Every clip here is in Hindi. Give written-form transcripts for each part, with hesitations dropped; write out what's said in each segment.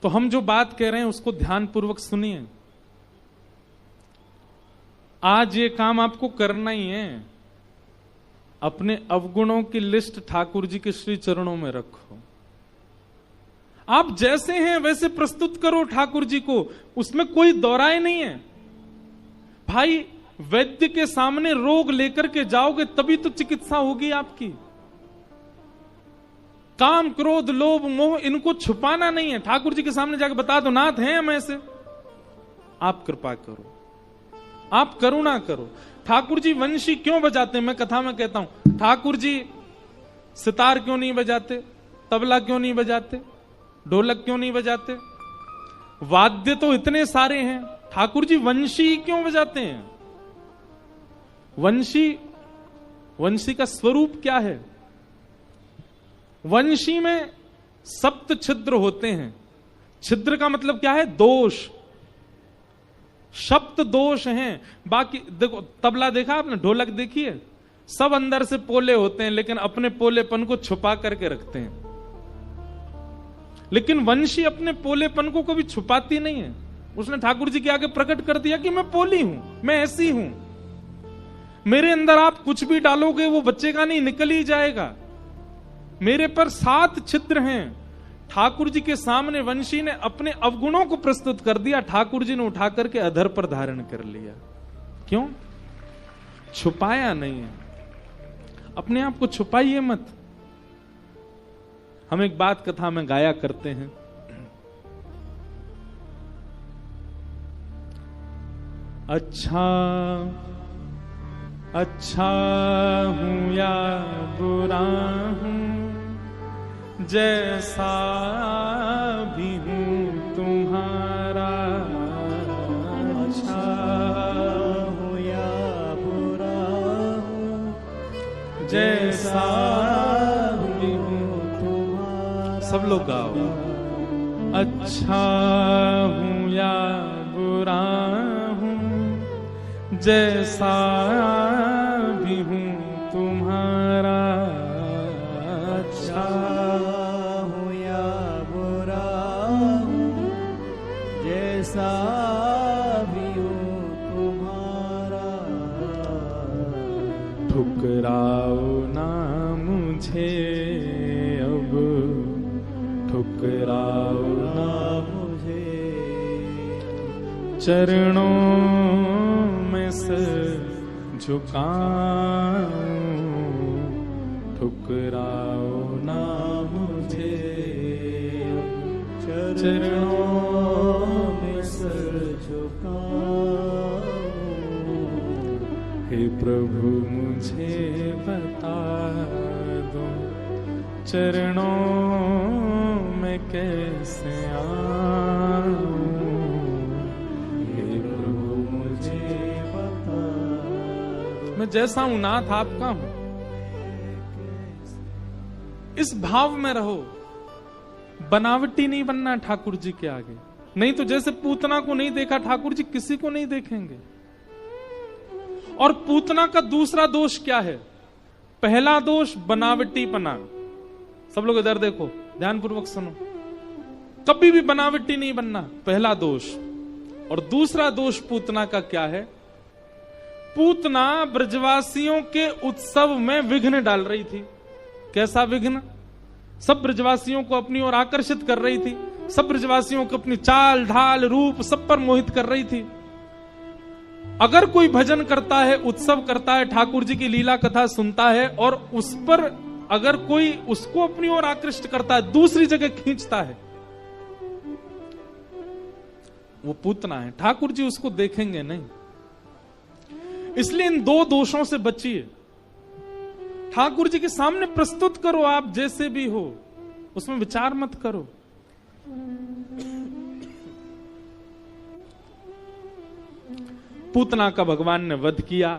तो हम जो बात कह रहे हैं उसको ध्यानपूर्वक सुनिए। आज ये काम आपको करना ही है। अपने अवगुणों की लिस्ट ठाकुर जी के श्री चरणों में रखो। आप जैसे हैं वैसे प्रस्तुत करो ठाकुर जी को, उसमें कोई दौराए नहीं है। भाई वैद्य के सामने रोग लेकर के जाओगे तभी तो चिकित्सा होगी आपकी। काम, क्रोध, लोभ, मोह, इनको छुपाना नहीं है। ठाकुर जी के सामने जाकर बता दो, नाथ हैं हम ऐसे, आप कृपा करो, आप करुणा करो। ठाकुर जी वंशी क्यों बजाते हैं? मैं कथा में कहता हूं, ठाकुर जी सितार क्यों नहीं बजाते, तबला क्यों नहीं बजाते, ढोलक क्यों नहीं बजाते? वाद्य तो इतने सारे हैं, ठाकुर जी वंशी क्यों बजाते हैं? वंशी का स्वरूप क्या है? वंशी में सप्त छिद्र होते हैं। छिद्र का मतलब क्या है? दोष, सप्त दोष हैं। बाकी देखो, तबला देखा आपने, ढोलक देखी है, सब अंदर से पोले होते हैं लेकिन अपने पोलेपन को छुपा करके रखते हैं। लेकिन वंशी अपने पोलेपन को कभी छुपाती नहीं है। उसने ठाकुर जी के आगे प्रकट कर दिया कि मैं पोली हूं, मैं ऐसी हूं, मेरे अंदर आप कुछ भी डालोगे वो बचेगा नहीं, निकल ही जाएगा। मेरे पर 7 छिद्र हैं। ठाकुर जी के सामने वंशी ने अपने अवगुणों को प्रस्तुत कर दिया, ठाकुर जी ने उठा करके अधर पर धारण कर लिया। क्यों? छुपाया नहीं है। अपने आप को छुपाइए मत। हम एक बात कथा में गाया करते हैं, अच्छा अच्छा हूं या बुरा हूं, जैसा भी हूं तुम्हारा, अच्छा हूं या बुरा हूं, जैसा भी हूं तुम्हारा। सब लोग गाओ, अच्छा हूं या बुरा हूं, जैसा भी हूं तुम्हारा, अच्छा हूं या बुरा हूं, जैसा भी हूं तुम्हारा। ठुकराओ ना मुझे अब, ठुकराओ ना मुझे चरणों में सिर झुकाऊं, ठुकराओ ना मुझे चरणों में सिर झुकाऊं। हे प्रभु मुझे बता दो, चरणों में कैसे आऊं, हे प्रभु मुझे बता दो। मैं जैसा हूं नाथ आपका हूं, इस भाव में रहो। बनावटी नहीं बनना ठाकुर जी के आगे, नहीं तो जैसे पूतना को नहीं देखा ठाकुर जी किसी को नहीं देखेंगे। और पूतना का दूसरा दोष क्या है? पहला दोष बनावटीपना। सब लोग इधर देखो, ध्यानपूर्वक सुनो, कभी भी बनावटी नहीं बनना, पहला दोष। और दूसरा दोष पूतना का क्या है? पूतना ब्रजवासियों के उत्सव में विघ्न डाल रही थी। कैसा विघ्न? सब ब्रजवासियों को अपनी ओर आकर्षित कर रही थी, सब ब्रजवासियों को अपनी चाल ढाल रूप सब पर मोहित कर रही थी। अगर कोई भजन करता है, उत्सव करता है, ठाकुर जी की लीला कथा सुनता है और उस पर अगर कोई उसको अपनी ओर आकृष्ट करता है, दूसरी जगह खींचता है, वो पूतना है। ठाकुर जी उसको देखेंगे नहीं। इसलिए इन दो दोषों से बचिए। ठाकुर जी के सामने प्रस्तुत करो, आप जैसे भी हो, उसमें विचार मत करो। पूतना का भगवान ने वध किया।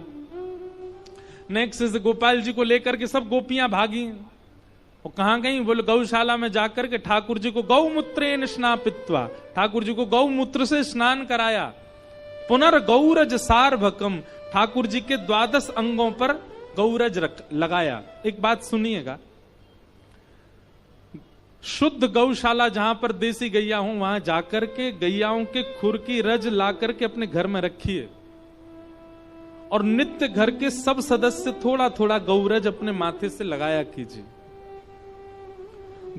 नेक्स्ट से गोपाल जी को लेकर के सब गोपियां भागी। वो कहां गई? बोले गौशाला में जाकर के ठाकुर जी को गौमूत्रेण स्नापित्वा, ठाकुर जी को गौमूत्र से स्नान कराया। पुनर्गौरज सार्वभकम, ठाकुर जी के 12 अंगों पर गौरज लगाया। एक बात सुनिएगा, शुद्ध गौशाला जहां पर देसी गैया हो वहां जाकर के गैयाओं के खुर की रज ला करके अपने घर में रखिए और नित्य घर के सब सदस्य थोड़ा थोड़ा गौरज अपने माथे से लगाया कीजिए।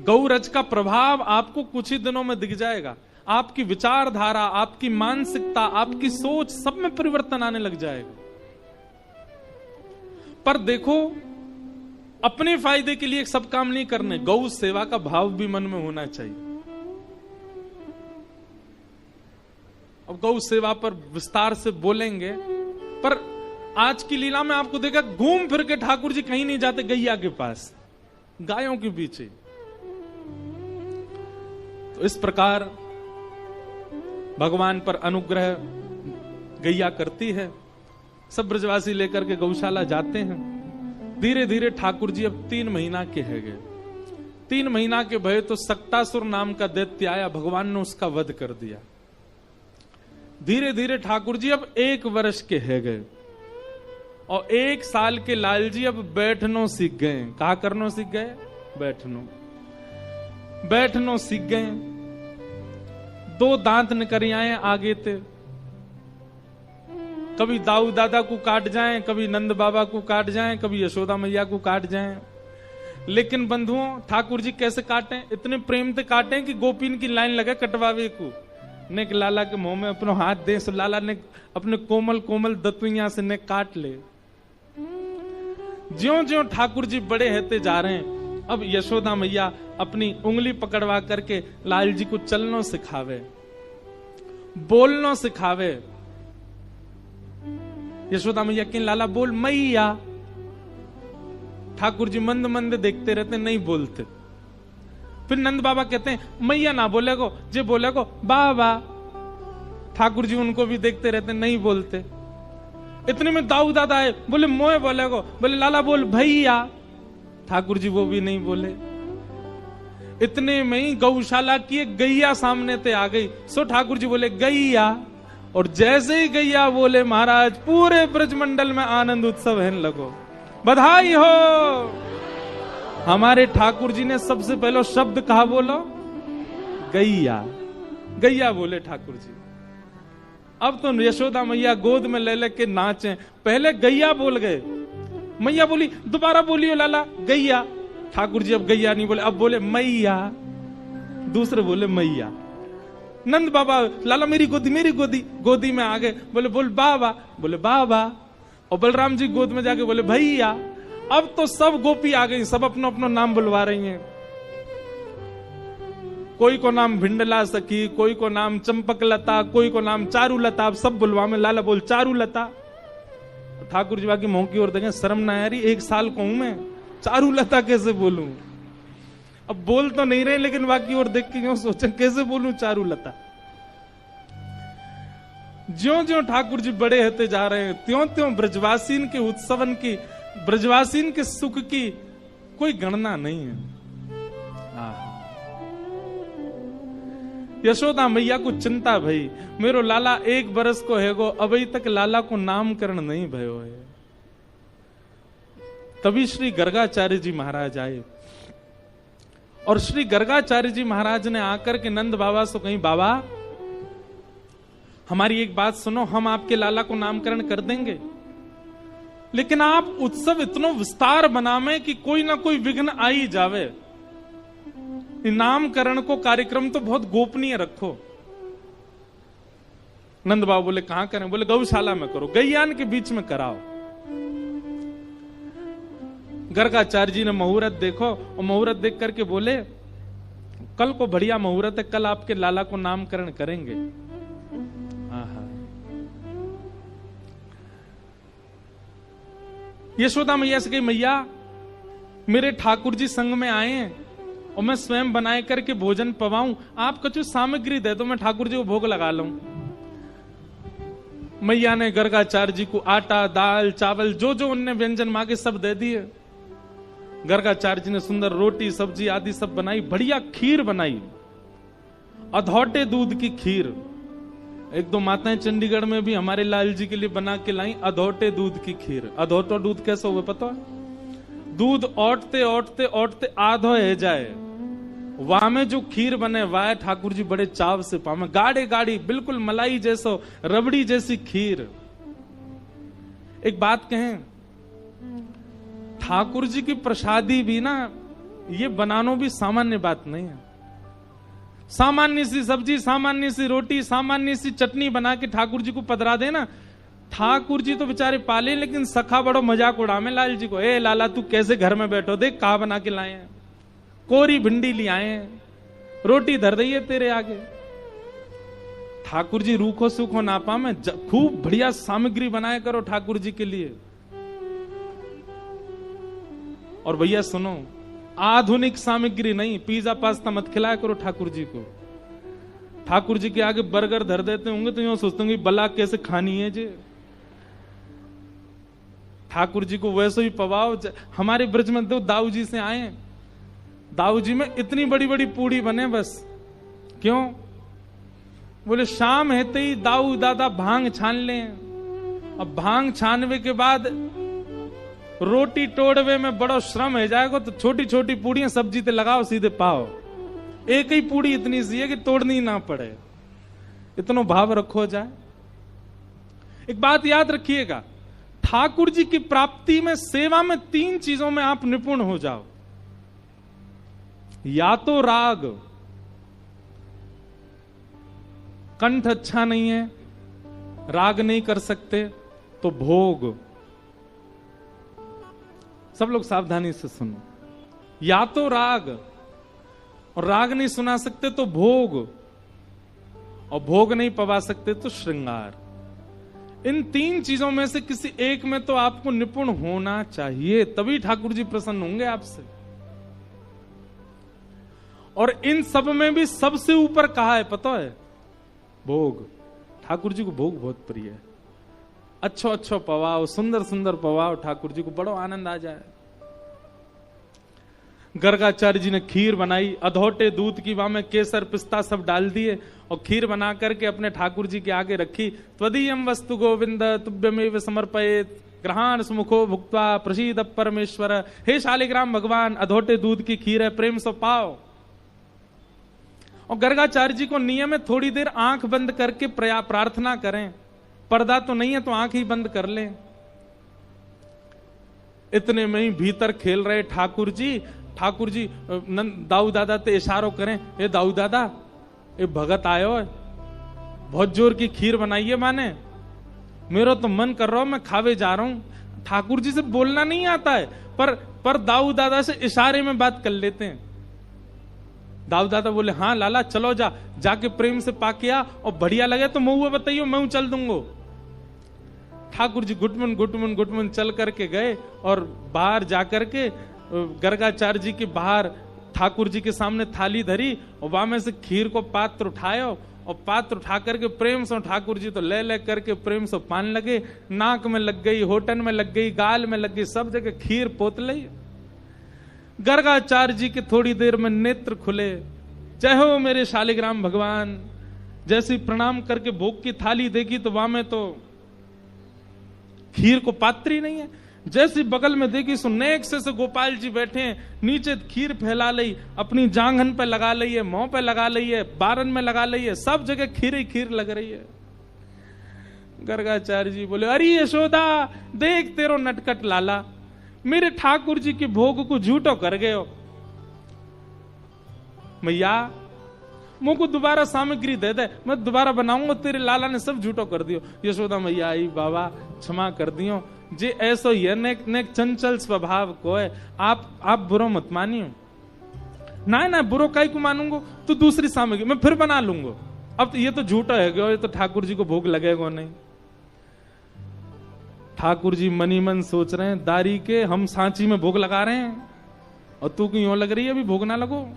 गौरज का प्रभाव आपको कुछ ही दिनों में दिख जाएगा। आपकी विचारधारा, आपकी मानसिकता, आपकी सोच सब में परिवर्तन आने लग जाएगा। पर देखो, अपने फायदे के लिए सब काम नहीं करने, गौ सेवा का भाव भी मन में होना चाहिए। अब गौ सेवा पर विस्तार से बोलेंगे, पर आज की लीला में आपको देखा घूम फिर के ठाकुर जी कहीं नहीं जाते गैया के पास, गायों के पीछे। तो इस प्रकार भगवान पर अनुग्रह गैया करती है। सब ब्रजवासी लेकर के गौशाला जाते हैं। धीरे धीरे ठाकुर जी अब 3 महीना के है गए। 3 महीना के भय तो सक्तासुर नाम का दैत्य आया, भगवान ने उसका वध कर दिया। धीरे धीरे ठाकुर जी अब 1 वर्ष के है गए और 1 साल के लाल जी अब बैठनो सीख गए। कहा करनो सीख गए? बैठनो सीख गए। 2 दांत निकल आए आगे थे। कभी दाऊ दादा को काट जाएं, कभी नंद बाबा को काट जाएं, कभी यशोदा मैया को काट जाएं। लेकिन बंधुओं, ठाकुर जी कैसे काटें? इतने प्रेम से काटें कि गोपीन की लाइन लगे कटवावे को। ने लाला के मुंह में अपना हाथ दे, सो लाला ने अपने कोमल कोमल दतुइया से ने काट ले। ज्यों ज्यों ठाकुर जी बड़े होते जा रहे हैं, अब यशोदा मैया अपनी उंगली पकड़वा करके लाल जी को चलनो सिखावे, बोलनो सिखावे। यशोदा मैया कि लाला बोल मैया। ठाकुर जी मंद मंद देखते रहते, नहीं बोलते। फिर नंद बाबा कहते हैं मैया ना बोले को, जे बोले को बाबा। ठाकुर जी उनको भी देखते रहते, नहीं बोलते। इतने में दाऊ दादा आए, बोले मोए बोले को, बोले लाला बोल भैया। ठाकुर जी वो भी नहीं बोले। इतने में ही गौशाला की एक गैया सामने ते आ गई। सो ठाकुर जी बोले गैया, और जैसे ही गैया बोले महाराज पूरे ब्रजमंडल में आनंद उत्सव है लगो। बधाई हो। हमारे ठाकुर जी ने सबसे पहले शब्द कहा बोलो? गैया। गैया बोले ठाकुर जी। अब तो यशोदा मैया गोद में ले लेके नाचे। पहले गैया बोल गए, मैया बोली दोबारा बोलियो लाला गैया। ठाकुर जी अब गैया नहीं बोले, अब बोले मैया। दूसरे बोले मैया। नंद बाबा लाला मेरी गोदी गोदी में आ गए, बोले बोल बाबा, बोले बाबा। और बलराम जी गोद में जाके बोले भैया। अब तो सब गोपी आ गई, सब अपना अपना नाम बुलवा रही हैं। कोई को नाम भिंडला सखी, कोई को नाम चंपक लता, कोई को नाम चारू लता। अब सब बुलवा में लाला बोल चारू लता। ठाकुर जी बाकी मुंह की ओर देखें, शर्म ना यारी, 1 साल को हूं मैं, चारू लता कैसे बोलूं? अब बोल तो नहीं रहे, लेकिन बाकी और देख के क्यों सोचें कैसे बोलूं चारू लता। ज्यों ज्यों ठाकुर जी बड़े होते जा रहे हैं, त्यों त्यों ब्रजवासीन के उत्सवन की, ब्रजवासीन के सुख की कोई गणना नहीं है। यशोदा मैया को चिंता भई, मेरो लाला 1 बरस को है गो, अभी तक लाला को नामकरण नहीं भयो है। तभी श्री गर्गाचार्य जी महाराज आए और श्री गर्गाचार्य जी महाराज ने आकर के नंद बाबा से कहीं, बाबा हमारी एक बात सुनो, हम आपके लाला को नामकरण कर देंगे, लेकिन आप उत्सव इतना विस्तार बनावे कि कोई ना कोई विघ्न आ ही जावे। नामकरण को कार्यक्रम तो बहुत गोपनीय रखो। नंद बाबा बोले कहां करें? बोले गौशाला में करो, गैयान के बीच में कराओ। गर्गाचार्य जी ने मुहूर्त देखो और मुहूर्त देख करके बोले कल को बढ़िया मुहूर्त है, कल आपके लाला को नामकरण करेंगे। यशोदा मैया से कही, मैया मेरे ठाकुर जी संग में आए हैं और मैं स्वयं बनाए करके भोजन पवाऊं, आप कुछ सामग्री दे दो, मैं ठाकुर जी को भोग लगा लूं। मैया ने गर्गाचार्य जी को आटा, दाल, चावल जो जो उनने व्यंजन मांगे सब दे दिए। गर्गाचार्य जी ने सुंदर रोटी, सब्जी आदि सब बनाई, बढ़िया खीर बनाई, अधौटे दूध की खीर। 1-2 माताएं चंडीगढ़ में भी हमारे लाल जी के लिए बना के लाई अधौटे दूध की खीर। अधौटा दूध कैसे हुए पता है? दूध औटते औटते औटते आधो है जाए वहां में जो खीर बने वाह ठाकुर जी बड़े चाव से पावे, गाढ़े गाढ़ी बिल्कुल मलाई जैसो रबड़ी जैसी खीर। एक बात कहें, ठाकुर जी की प्रसादी भी ना ये बनानो भी सामान्य बात नहीं है। सामान्य सी सब्जी, सामान्य सी रोटी, सामान्य सी चटनी बना के ठाकुर जी को पधरा देना, ठाकुर जी तो बेचारे पाले, लेकिन सखा बड़ो मजाक उड़ावे लाल जी को। ए लाला तू कैसे घर में बैठो, देख कहा बना के लाए हैं, कोरी भिंडी ले आए हैं, रोटी धर दई है तेरे आगे। ठाकुर जी रूखो सूखो ना पावे, खूब बढ़िया सामग्री बनाया करो ठाकुर जी के लिए। और भैया सुनो, आधुनिक सामग्री नहीं, पिज्जा पास्ता मत खिलाया करो ठाकुर जी को। ठाकुर जी के आगे बर्गर धर देते होंगे तो यूं सोचते होंगे बला कैसे खानी है जी। ठाकुर जी को वैसे ही पवाओ। हमारे ब्रज में तो दाऊ जी से आए, दाऊ जी में इतनी बड़ी बड़ी पूड़ी बने बस। क्यों? बोले शाम हेते ही दाऊ दादा भांग छान लें। अब भांग छानवे के बाद रोटी तोड़वे में बड़ो श्रम हो जाएगा, तो छोटी छोटी पूड़ियां सब्जी ते लगाओ सीधे पाओ। एक ही पूड़ी इतनी सी है कि तोड़नी ना पड़े, इतना भाव रखो जाए। एक बात याद रखिएगा, ठाकुर जी की प्राप्ति में, सेवा में 3 चीजों में आप निपुण हो जाओ। या तो राग, कंठ अच्छा नहीं है, राग नहीं कर सकते, तो भोग। सब लोग सावधानी से सुनो। या तो राग, और राग नहीं सुना सकते तो भोग, और भोग नहीं पवा सकते तो श्रृंगार। इन 3 चीजों में से किसी एक में तो आपको निपुण होना चाहिए, तभी ठाकुर जी प्रसन्न होंगे आपसे। और इन सब में भी सबसे ऊपर कहा है पता है? भोग। ठाकुर जी को भोग बहुत प्रिय है। अच्छो अच्छो पवाओ, सुंदर सुंदर पवाओ, ठाकुर जी को बड़ो आनंद आ जाए। गर्गाचार्य जी ने खीर बनाई, अधोटे दूध की, वहां में केसर पिस्ता सब डाल दिए और खीर बना करके अपने ठाकुर जी के आगे रखी। त्वदीयम वस्तु गोविंद तुभ्यमेव समर्पयेत् ग्रहाण सुमुखो भुक्त्वा प्रसीद परमेश्वर। हे शालिग्राम भगवान, अधोटे दूध की खीर है, प्रेम से पाओ। और गर्गाचार्य जी को नियम है थोड़ी देर आंख बंद करके प्रार्थना करें। पर्दा तो नहीं है तो आंख ही बंद कर लें। इतने में ही भीतर खेल रहे ठाकुर जी दाऊ दादा ते इशारों करें, ए दाऊ दादा, ए भगत आयो है, बहुत जोर की खीर बनाई है माने, मेरा तो मन कर रहा हूं, मैं खावे जा रहा हूं। ठाकुर जी से बोलना नहीं आता है, पर दाऊ दादा से इशारे में बात कर लेते हैं। दाऊ दादा बोले हाँ लाला चलो जाके प्रेम से पाके आ, और बढ़िया लगे तो महुआ बताइयो, मैं चल दूंगो। ठाकुर जी गुटमुन चल करके गए और बाहर जाकर के गर्गाचार्य जी के बाहर ठाकुर जी के सामने थाली धरी और वहां में से खीर को पात्र उठायो, और पात्र उठा करके प्रेम से ठाकुर जी तो ले करके प्रेम से पान लगे। नाक में लग गई, होठन में लग गई, गाल में लग गई, सब जगह खीर पोत ली। गर्गाचार्य जी के थोड़ी देर में नेत्र खुले, जय हो मेरे शालिग्राम भगवान। जैसे प्रणाम करके भोग की थाली देखी तो वहां में तो खीर को पात्र ही नहीं है। जैसी बगल में देखी सो नेक से गोपाल जी बैठे हैं, नीचे खीर फैला ली, अपनी जांघन पे लगा ली है, मुंह पे लगा ली है, बारन में लगा ली है, सब जगह खीर ही खीर लग रही है। गर्गाचार्य जी बोले अरे यशोदा देख तेरो नटकट लाला, मेरे ठाकुर जी के भोग को झूठो कर गए हो। मैया मुझको दोबारा सामग्री दे दे, मैं दोबारा बनाऊंगा, तेरे लाला ने सब झूठो कर दियो। यशोदा मैया आई बाबा क्षमा कर दियो, जे ऐसो ये नेक चंचल स्वभाव को है, आप बुरो मत मानियो। ना बुरो काई को मानूंगो, तो दूसरी सामग्री मैं फिर बना लूंगा। अब तो ये तो झूठा है, ये तो ठाकुर जी को भोग लगेगा नहीं। ठाकुर जी मनी मन सोच रहे हैं दारी के हम सांची में भोग लगा रहे हैं और तू क्यों यूं लग रही है, अभी भोग ना लगो,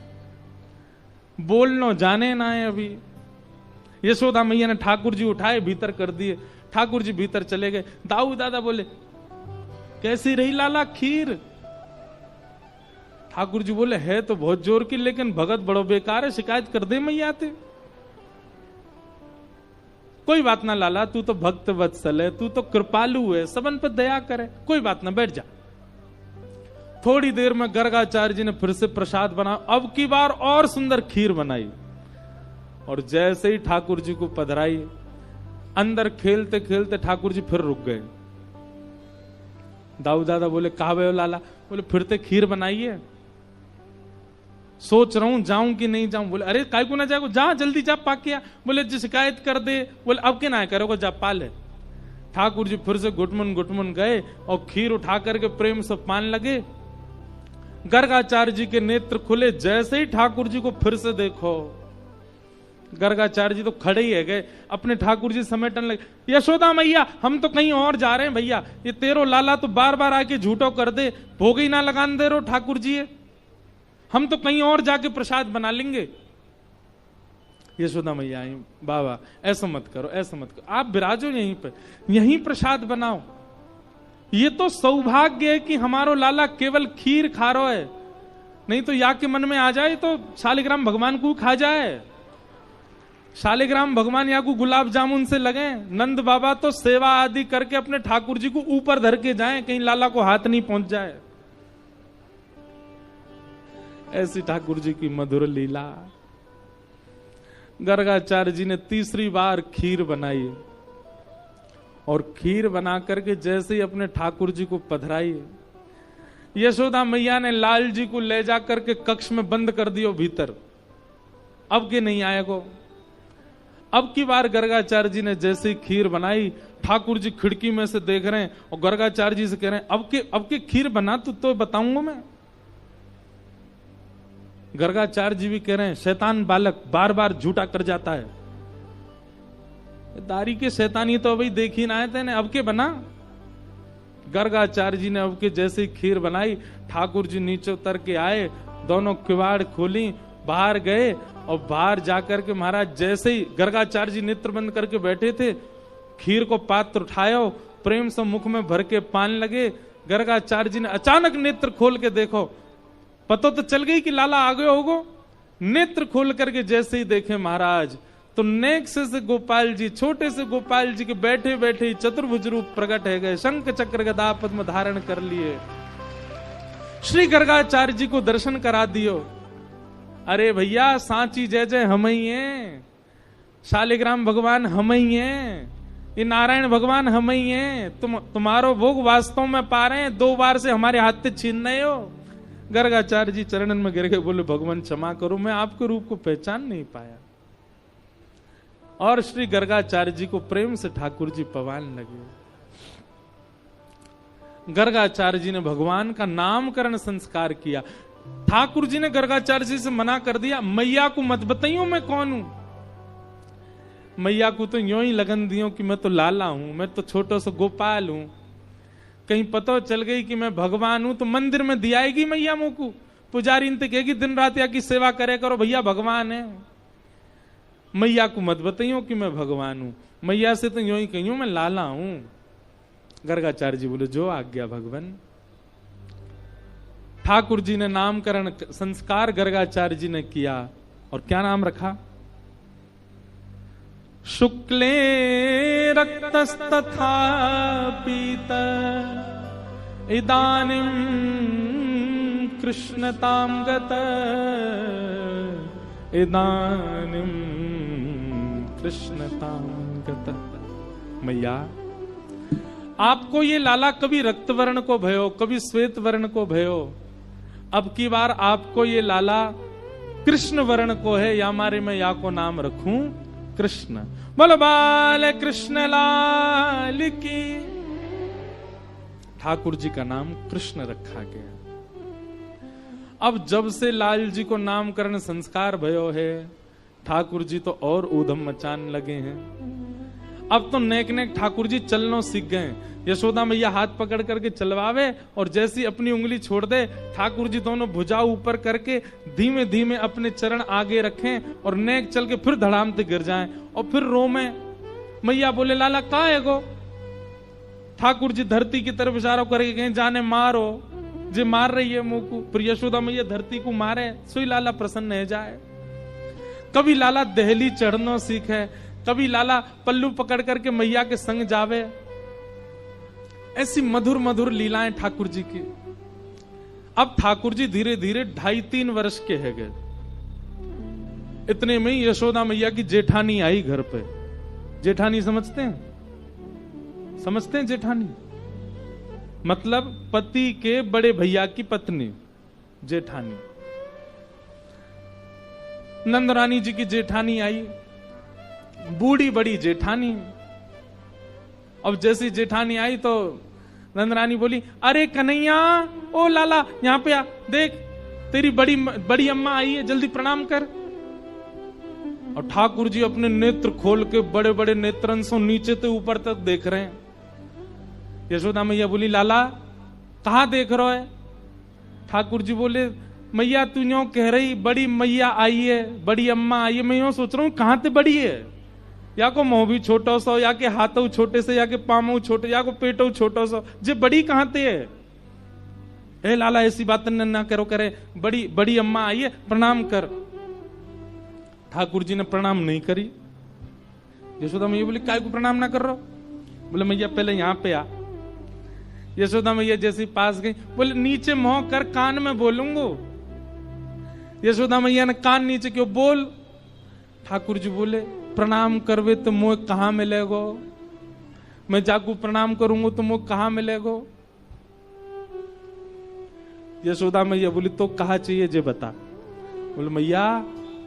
बोलनो जाने ना है अभी। यशोदा मैया ने ठाकुर जी उठाए भीतर कर दिए, ठाकुर जी भीतर चले गए। दाऊ दादा बोले कैसी रही लाला खीर? ठाकुर जी बोले है तो बहुत जोर की, लेकिन भगत बड़ो बेकार है, शिकायत कर दे मैया आते। कोई बात ना लाला, तू तो भक्त वत्सल है, तू तो कृपालु है, सबन पर दया करे, कोई बात ना, बैठ जा। थोड़ी देर में गर्गाचार्य जी ने फिर से प्रसाद बना, अब की बार और सुंदर खीर बनाई, और जैसे ही ठाकुर जी को पधराई, अंदर खेलते खेलते ठाकुर जी फिर रुक गए। दाऊ दादा बोले कहा भैया लाला? बोले फिर ते खीर बनाई है, सोच रहा हूं जाऊं कि नहीं जाऊं। बोले अरे काय को ना जाएगा, जा जल्दी जा पा के आ। बोले जी शिकायत कर दे। बोले अब के ना करोगे, जा पा ले। ठाकुर जी फिर से गुटमुन गए और खीर उठा करके प्रेम से पान लगे। गर्गाचार्य जी के नेत्र खुले, जैसे ही ठाकुर जी को फिर से देखो, गर्गाचार्य जी तो खड़े ही है गए, अपने ठाकुर जी समेटने लगे। यशोदा मैया हम तो कहीं और जा रहे हैं भैया, ये तेरो लाला तो बार बार आके झूठो कर दे, भोग ही ना लगान दे रो ठाकुर जी, हम तो कहीं और जाके प्रसाद बना लेंगे। यशोदा मैया आई, बाबा ऐसा मत करो, ऐसा मत करो, आप विराजो यहीं पे, यहीं प्रसाद बनाओ। ये तो सौभाग्य है कि हमारो लाला केवल खीर खा रहा है, नहीं तो या के मन में आ जाए तो शालिग्राम भगवान को खा जाए। शालिग्राम भगवान या को गुलाब जामुन से लगे, नंद बाबा तो सेवा आदि करके अपने ठाकुर जी को ऊपर धर के जाएं, कहीं लाला को हाथ नहीं पहुंच जाए। ऐसी ठाकुर जी की मधुर लीला। गर्गाचार्य जी ने तीसरी बार खीर बनाई, और खीर बना करके जैसे ही अपने ठाकुर जी को पधराई, यशोदा मैया ने लाल जी को ले जा करके कक्ष में बंद कर दियो भीतर, अब के नहीं आएगो। अब की बार गर्गाचार्य जी ने जैसे ही खीर बनाई, ठाकुर जी खिड़की में से देख रहे हैं और गर्गाचार्य जी से कह रहे हैं अब के खीर बना तो बताऊंगा मैं। गर्गाचार्य जी भी कह रहे हैं शैतान बालक बार बार झूठा कर जाता है, दारी के शैतानी तो अभी देख ही ना आए थे, अब के बना। गर्गाचार्य जी ने अब के जैसे ही खीर बनाई, ठाकुर जी नीचे उतर के आए, दोनों किवाड़ खोली, बाहर गए, और बाहर जाकर के महाराज जैसे ही गर्गाचार्य जी नेत्र बंद करके बैठे थे, खीर को पात्र उठाया, प्रेम से मुख में भर के पान लगे। गर्गाचार्य जी ने अचानक नेत्र खोल के देखो, पता तो चल गई कि लाला आ गए होगो। नेत्र खोल करके जैसे ही देखे महाराज, तो नेक से गोपाल जी, छोटे से गोपाल जी के बैठे बैठे ही चतुर्भुज रूप प्रकट है गए, शंख चक्र गदा पद्म धारण कर लिए। श्री गर्गाचार्य जी को दर्शन करा दियो। अरे भैया सांची जय जय हम ही हैं, शालिग्राम भगवान हम ही हैं, ये नारायण भगवान हम ही हैं, तुम्हारो भोग वास्तव में पा रहे हैं, 2 बार से हमारे हाथ से छीन रहे हो। गर्गाचार्य जी चरणन में गिर के बोले भगवान क्षमा करो, मैं आपके रूप को पहचान नहीं पाया। और श्री गर्गाचार्य जी को प्रेम से ठाकुर जी पवान लगे। गर्गाचार्य जी ने भगवान का नामकरण संस्कार किया। ठाकुर जी ने गर्गाचार्य जी से मना कर दिया, मैया को मत बताइयो मैं कौन हूं। मैया को तो यूं ही लगन दियो कि मैं तो लाला हूं, मैं तो छोटा सा गोपाल हूं, कहीं पता चल गई कि मैं भगवान हूं तो मंदिर में दियाएगी मैया मुंह को, पुजारी इनते कहेगी दिन रात या की सेवा करे करो, भैया भगवान है। मैया को मत बताइयो कि मैं भगवान हूं, मैया से तो यूं ही कहियो मैं लाला हूं। गर्गाचार्य जी बोले जो आज्ञा भगवान। ठाकुर जी ने नामकरण संस्कार गर्गाचार्य जी ने किया, और क्या नाम रखा? शुक्ले रक्तस्तथा पीत इदानीं कृष्णतां गत, इदानीं कृष्णतां गत। मैया आपको ये लाला कभी रक्त वर्ण को भयो, कभी श्वेत वर्ण को भयो, अब की बार आपको ये लाला कृष्ण वर्ण को है, या मारे मैं या को नाम रखूं कृष्ण। बोलो बाल कृष्ण लाल की। ठाकुर जी का नाम कृष्ण रखा गया। अब जब से लाल जी को नामकरण संस्कार भयो है, ठाकुर जी तो और ऊधम मचान लगे हैं। अब तो नेक नेक ठाकुर जी चलनो सीख गए। यशोदा मैया हाथ पकड़ करके चलवावे, और जैसी अपनी उंगली छोड़ दे, ठाकुर जी दोनों भुजा ऊपर करके धीमे धीमे अपने चरण आगे रखें, और नेक चल के फिर धड़ाम से गिर जाएं, और फिर रोमे। मैया बोले लाला कहाँ है गो? ठाकुर जी धरती की तरफ इशारा करके कहें जाने मारो, जे मार रही है मुंह को। फिर यशोदा मैया धरती को मारे, सोई लाला प्रसन्न है जाए। कभी लाला दहली चढ़नो सीखे, कभी लाला पल्लू पकड़ करके मैया के संग जावे। ऐसी मधुर मधुर लीलाएं ठाकुर जी की। अब ठाकुर जी धीरे धीरे 2.5-3 वर्ष के है गए। इतने में ही यशोदा मैया की जेठानी आई घर पे। जेठानी समझते हैं? समझते हैं जेठानी मतलब पति के बड़े भैया की पत्नी जेठानी। नंदरानी जी की जेठानी आई, बूढ़ी बड़ी जेठानी। अब जैसी जेठानी आई तो नंदरानी बोली, अरे कन्हैया, ओ लाला, यहां पे आ, देख तेरी बड़ी अम्मा आई है, जल्दी प्रणाम कर। और ठाकुर जी अपने नेत्र खोल के बड़े बड़े नेत्रन से नीचे से ऊपर तक देख रहे हैं। यशोदा मैया बोली, लाला कहां देख रहे है? ठाकुर जी बोले, मैया तू यूं कह रही बड़ी मैया आई है, बड़ी अम्मा आई है, मैं यूं सोच रहा हूं कहां से बड़ी है, या को मुंह भी छोटो सो, या के हाथों छोटे से, या के पामों छोटे, या को पेटो छोटो सो, जे बड़ी कहां ते है? ए लाला ऐसी बात ना करो, करे बड़ी अम्मा आई है, प्रणाम कर। ठाकुर जी ने प्रणाम नहीं करी। यशोदा मैया बोली, काय को प्रणाम ना कर रहा? बोले मैया पहले यहां पे आ। यशोदा मैया जैसे पास गई, बोले नीचे मुंह कर, कान में बोलूंगो। यशोदा मैया ने कान नीचे क्यों, बोल। ठाकुर जी बोले, प्रणाम करवे तो मुंह कहां मिलेगो? मैं जाकू प्रणाम करूंगा तो मुंह कहां मिलेगो? यशोदा मैया बोली, तो कहा चाहिए जे बता। बोले मैया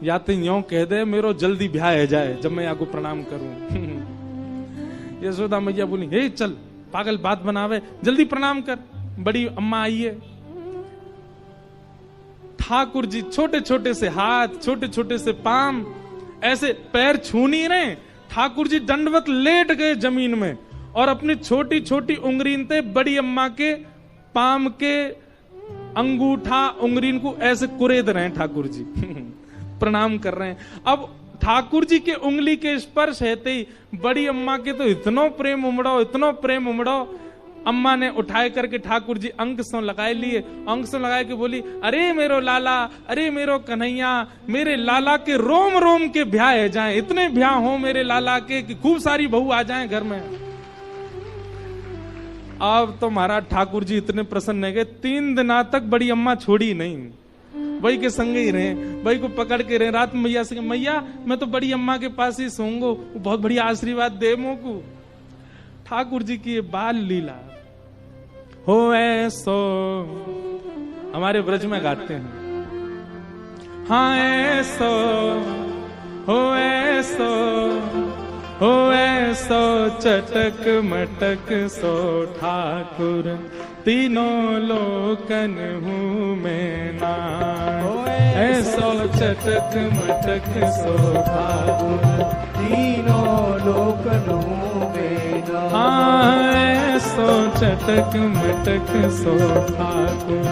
या तो यूं कह दे मेरो जल्दी ब्याह है जाए जब मैं आपको प्रणाम करूं। यशोदा मैया बोली, हे चल पागल बात बनावे, जल्दी प्रणाम कर, बड़ी अम्मा आई है। ठाकुर जी छोटे छोटे से हाथ, छोटे छोटे से पाम, ऐसे पैर छू नहीं रहे। ठाकुर जी दंडवत लेट गए जमीन में और अपनी छोटी छोटी उंगलीन से बड़ी अम्मा के पाम के अंगूठा उंगलीन को ऐसे कुरेद रहे हैं। ठाकुर जी प्रणाम कर रहे हैं। अब ठाकुर जी के उंगली के स्पर्श है ही बड़ी अम्मा के तो इतनो प्रेम उमड़ो, इतनो प्रेम उमड़ो। अम्मा ने उठाए करके ठाकुर जी अंक सो लगाए लिए, अंक सो लगाए के बोली, अरे मेरो लाला, अरे मेरो कन्हैया, मेरे लाला के रोम रोम के ब्याह है जाए, इतने ब्याह हो मेरे लाला के कि खूब सारी बहू आ जाए घर में। अब तो महाराज ठाकुर जी इतने प्रसन्न है गए, 3 दिन तक बड़ी अम्मा छोड़ी नहीं, वही के संग ही रहे, वही को पकड़ के रहे। रात में मैया से, मैया मैं तो बड़ी अम्मा के पास ही सोऊंगो, बहुत बढ़िया आशीर्वाद दे मोको। ठाकुर जी की ये बाल लीला हो ऐसो, हमारे ब्रज में गाते हैं। हाँ ऐसो हो, ऐसो हो, ऐसो चटक मटक सो ठाकुर, तीनों लोकन हूँ मैं ना। ऐसो चटक मटक सो ठाकुर, तीनों लोकन हूँ मैं ना। हाँ ऐसो चटक मटक सो ठाकुर,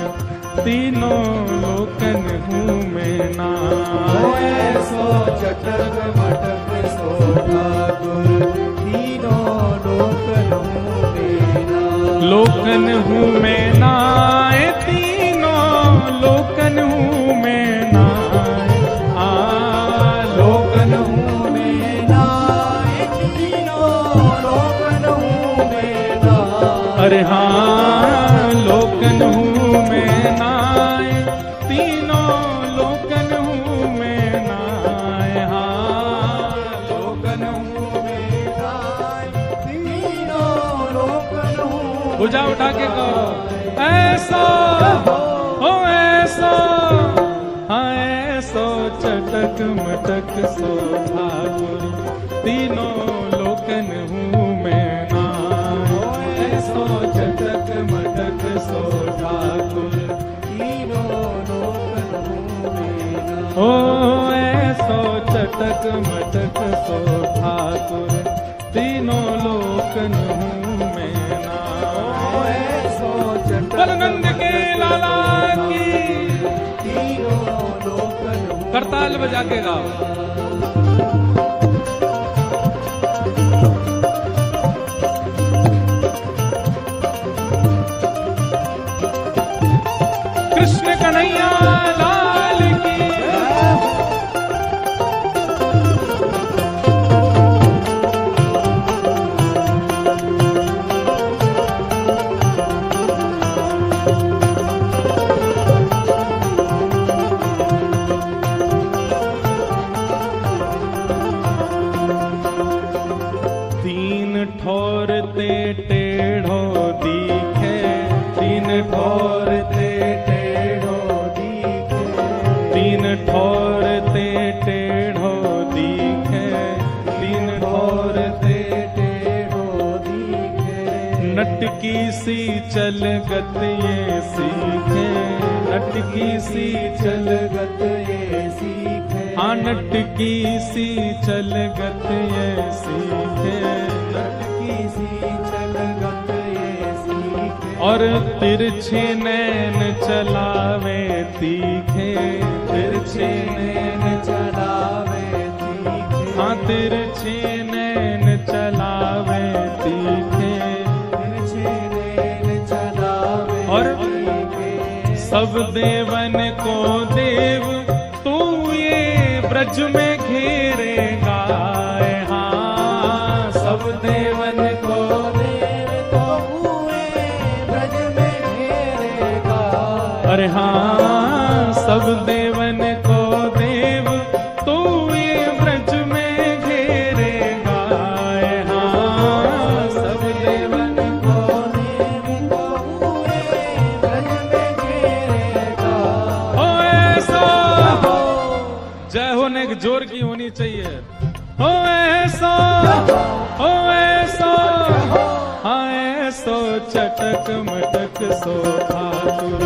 तीनों लोकन हूँ मैं ना। ऐसो चटक मटक सो ठाकुर, तीनों लोकन हूँ मैं ना। लोकन हूँ मैं ना, तीनों लोकन हूँ मैं ना। लोकन हूँ मैं ना, तीनों लोकन हूँ मैं ना। अरे हाँ लोकन हूँ मैं ना, तीनों लोकन हूँ मैं ना। हाँ लोकन हूँ मैं ना, तीनों लोकन हूँ। भुजा उठा के कहो, ऐसा हो ऐसा, हाँ ऐसो चटक मटक सो ठाकुर, तीनों लोकन हूँ मैं ना। ऐसो चटक मटक सो ठाकुर, तीनों लोकन हूँ मैं ना। ओ ऐसो चटक मटक सो ठाकुर, तीनों लोकन हूँ मैं ना। ऐसो चटक बलनंद के लाला की, तीनों लोकन हूँ। करताल बजा के गाओ। कृष्ण कन्हैया लाल की, ते टेढ़ो दिखे, तीन ठोर ते टेढ़ो दिखे, तीन ठोर ते टेढ़ो दिखे, तीन ठोर ते टेढ़ो दिखे। नटकी सी चलगत ये सीखे, नटकी सी चलगत ये सीखे, हाँ नटकी सी चलगत ये सीखे, नटकी सी चलगत ये सीखे। और तिरछे नैन चलावे तीखे, तिरछे नैन चलावे तीखे, हाँ तिरछे नैन चलावे तीखे, तिरछे नैन चलावे। और सब देवन को देव तू ये ब्रज में घेरेगा, हाँ सब देवन को देव तो ये ब्रज में घेरेगा। अरे हाँ सब देवन को देव तू ये ब्रज में घेरेगा, हाँ सब देवन को देव तो ये ब्रज में घेरेगा। ओ ऐसा जय होने की जोर की होनी चाहिए। हो ऐसा, हो ऐसा, हाँ ऐसो चटक मटक सो ठाकुर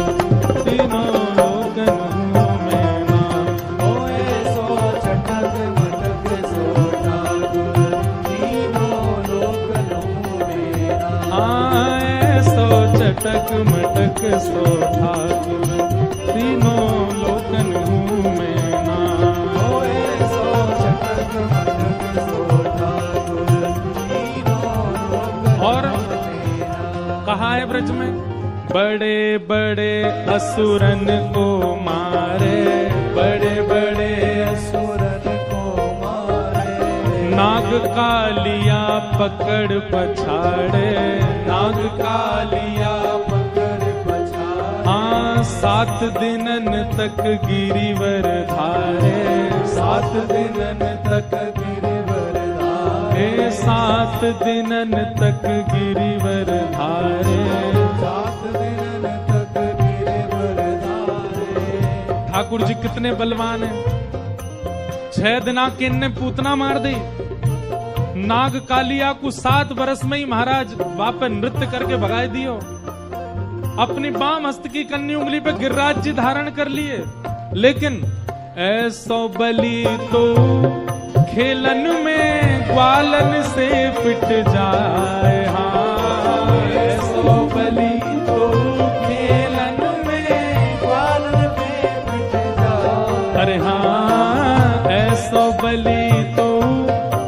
तीनों लोकन में नाम। हो ऐसो चटक मटक सो ठाकुर तीनों लोकन में नाम। हाँ ऐसो चटक मटक सो ठाकुर तीनों लोकन में नाम। और कहा है ब्रज में बड़े बड़े असुरन को मारे, बड़े बड़े असुरन को मारे, नाग कालिया पकड़ पछाड़े, नाग कालिया पकड़ पछाड़े। हाँ 7 दिनन तक गिरिवर धारे, 7 दिनन तक गिरिवर धारे, 7 दिनन तक गिरिवर धारे, 7 दिनन तक गिरिवर धारे। ठाकुर जी कितने बलवान हैं। 6 दिना के इनने पूतना मार दी। नाग कालिया को 7 बरस में ही महाराज वापस नृत्य करके भगाए दियो। अपनी बाम हस्त की कन्नी उंगली पे गिरिराज जी धारण कर लिए। लेकिन ऐसो बलि तो खेलन में ग्वालन से पिट जाए, हाँ ऐसो बलि तो खेलन में ग्वालन पे पिट जाए। अरे हाँ ऐसो बलि तो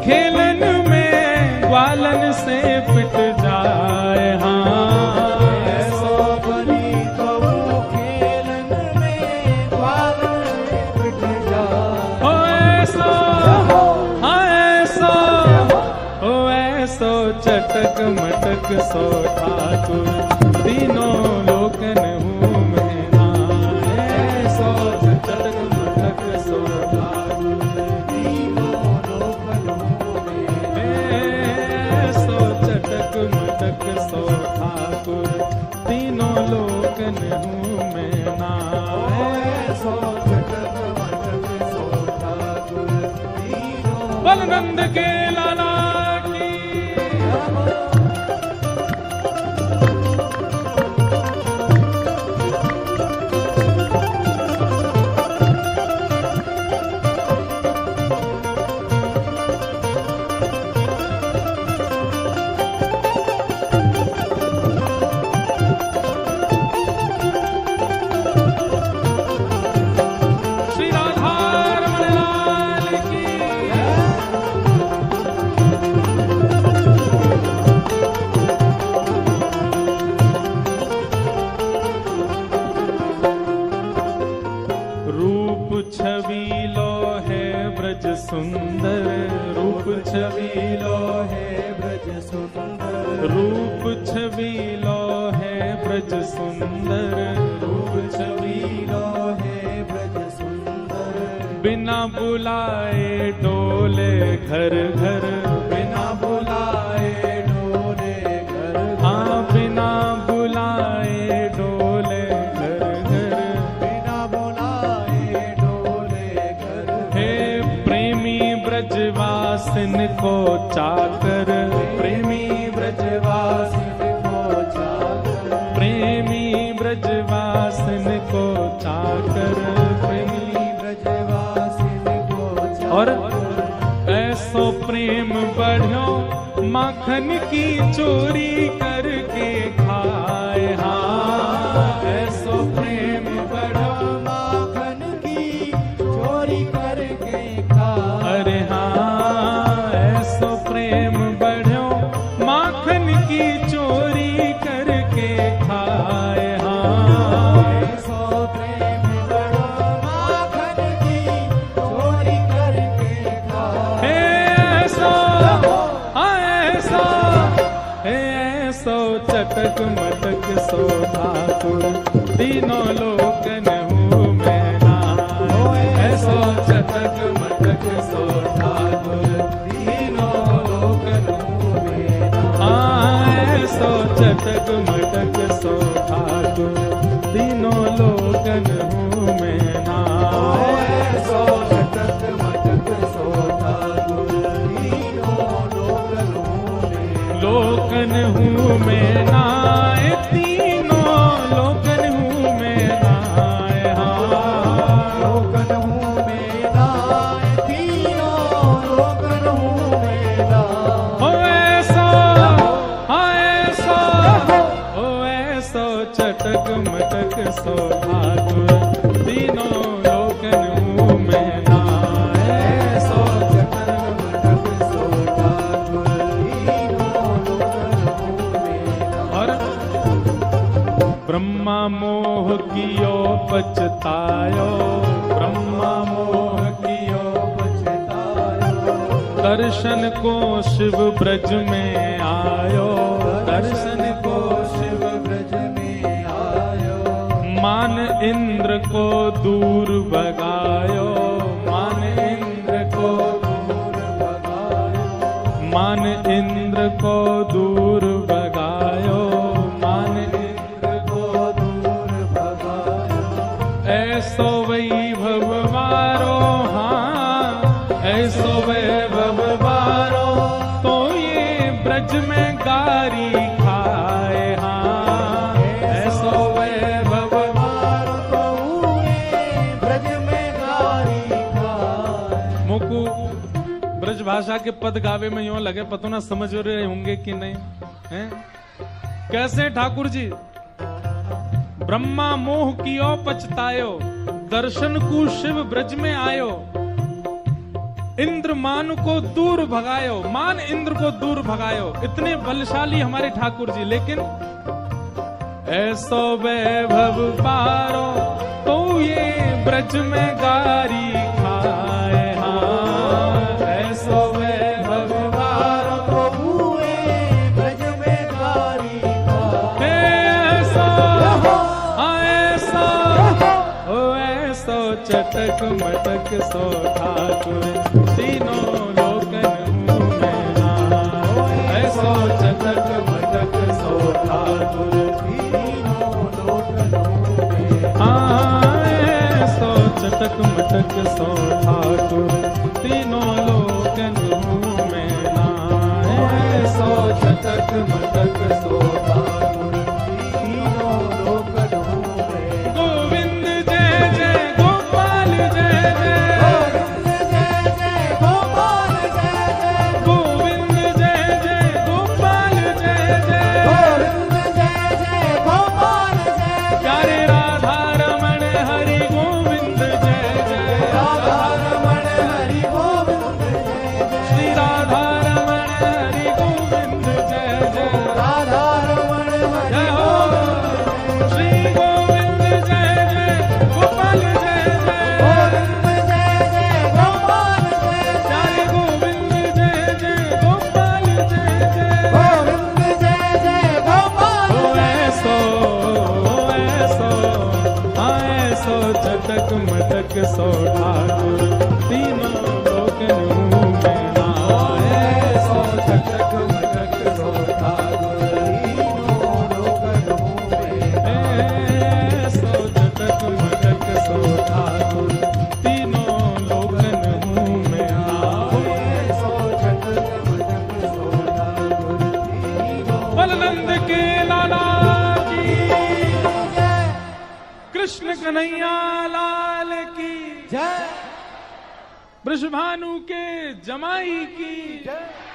खेलन में ग्वालन से पिट जाए, हाँ ऐसो बलि तो खेलन में ग्वालन से पिट जाए। ओ ऐसो, हाँ ऐसो, ओ ऐसो चटक मटक सो ठाकुर तीनों लोकन हूँ मैं नाम। ऐसो चटक मटक सो ठाकुर तीनों लोकन हूँ मैं। ऐसो चटक मटक सो ठाकुर तीनों लोकन हूँ मैं नाम। ऐसो चटक मटक सो ठाकुर तीनों। बलनंद के लाला की श्री राधा रमण लाल की। रूप छबीलो है ब्रज सुंदर, रूप छबीलो है ब्रज सुंदर, रूप छबीलो है ब्रज सुंदर, रूप छबीलो है ब्रज सुंदर। बिना बुलाए डोले घर घर, बिना बुलाए डोले ब्रजवासिन को चाकर, प्रेमी ब्रजवासिन को चाकर, प्रेमी ब्रजवासिन को चाकर, प्रेमी ब्रजवासिन को चाकर। और ऐसो प्रेम बढ़ो माखन की चोरी करके खाए। हाँ, ऐसो प्रेम बढ़ो माखन की चोरी करके खाए। अरे हाँ, ऐसो प्रेम बढ़ो माखन की चोरी करके खाए। हाँ, ऐसो प्रेम बढ़ो माखन की चोरी करके खाए। ऐसो ऐसो चटक मटक सो ठाकुर, तीनों लोकन हूँ मैं नाय। ऐसो चटक मटक सो ठाकुर, तीनों लोकन हूँ मैं नाय। ऐसो चटक मटक सो ठाकुर, तीनों लोकन हूँ मैं नाय। ऐसो चटक मटक सो ठाकुर, तीनों लोकन हूँ मैं। लोकन हूँ मैं नाय, तीनों लोकन हूँ मैं नाय। हाँ, लोकन हूँ मैं नाय, तीनों लोकन हूँ मैं नाय। ओ ऐसो, हाँ ऐसो, ओ ऐसो चटक मटक सो ठाकुर, तीनों लोकन हूँ मैं नाय। ऐसो चटक मटक सो ठाकुर, तीनों लोकन हूँ मैं नाय। और ब्रह्मा मोह कियो पछतायो, ब्रह्मा मोह कियो पछतायो। दर्शन को शिव ब्रज में आयो, दर्शन को शिव ब्रज में आयो। मान इंद्र को दूर भगायो, मान इंद्र को, दूर भगायो। मान इंद्र को दूर भगायो, मान इंद्र को दूर भगायो। ऐसो वैभव वारो। हाँ, ऐसो वैभव वारो, तो ये ब्रज में गारी खाए। हाँ, ऐसो वैभव मारो तो ये ब्रज में गारी खाए। मुकु ब्रज भाषा के पद गावे में यूं लगे, पतो ना समझ रहे होंगे कि नहीं हैं? कैसे ठाकुर जी? ब्रह्मा मोह कियो पछतायो, दर्शन को शिव ब्रज में आयो। इंद्र मान को दूर भगायो, मान इंद्र को दूर भगायो। इतने बलशाली हमारे ठाकुर जी, लेकिन ऐसो वैभव पारो, तो ये ब्रज में गारी खाए। हाँ, ऐसो वैभव पारो, तो हुए ब्रज में गारी खाए। ऐसो, हाँ ऐसो, ओ ऐसो चटक मटक सो ठाकुर, तीनों लोकन हूँ मैं नाय। ऐसो चटक मटक सो ठाकुर, तीनों लोकन हूँ मैं। हाँ ऐसो चटक मटक सो ठाकुर, तीनों लोकन हूँ मैं नाय। ऐसो चटक मटक सो ठाकुर, तीनों लोकन हूँ मैं। गोविंद जय जय गोपाल जय जय, गोविंद जय जय गोपाल जय जय। गोविंद जय जय गोपाल जय जय, गोविंद जय जय गोपाल जय जय। प्यारे राधा रमण हरि गोविंद जय जय, राधा रमण हरि गोविंद जय जय। श्री राधा रमण हरि गोविंद जय जय। राधा रमण हरि जय हो श्री गोविंद जय जय गोपाल जय जय। गोविंद जय जय गोपाल जय जय। प्यारे गोविंद जय जय गोपाल जय जय। गोविंद जय जय गोपाल ओ जय ऐसो, ओ ऐसो, हाँ ऐसो चटक मटक सो ठाकुर, तीनों लोकन हूँ मैं नाय। ऐसो चटक मटक सो ठाकुर, तीनों लोकन हूँ मैं। ऐसो चटक मटक सो ठाकुर, तीनों लोकन हूँ मैं नाय। कन्हैया लाल की जय। वृषभानु के जमाई की जय।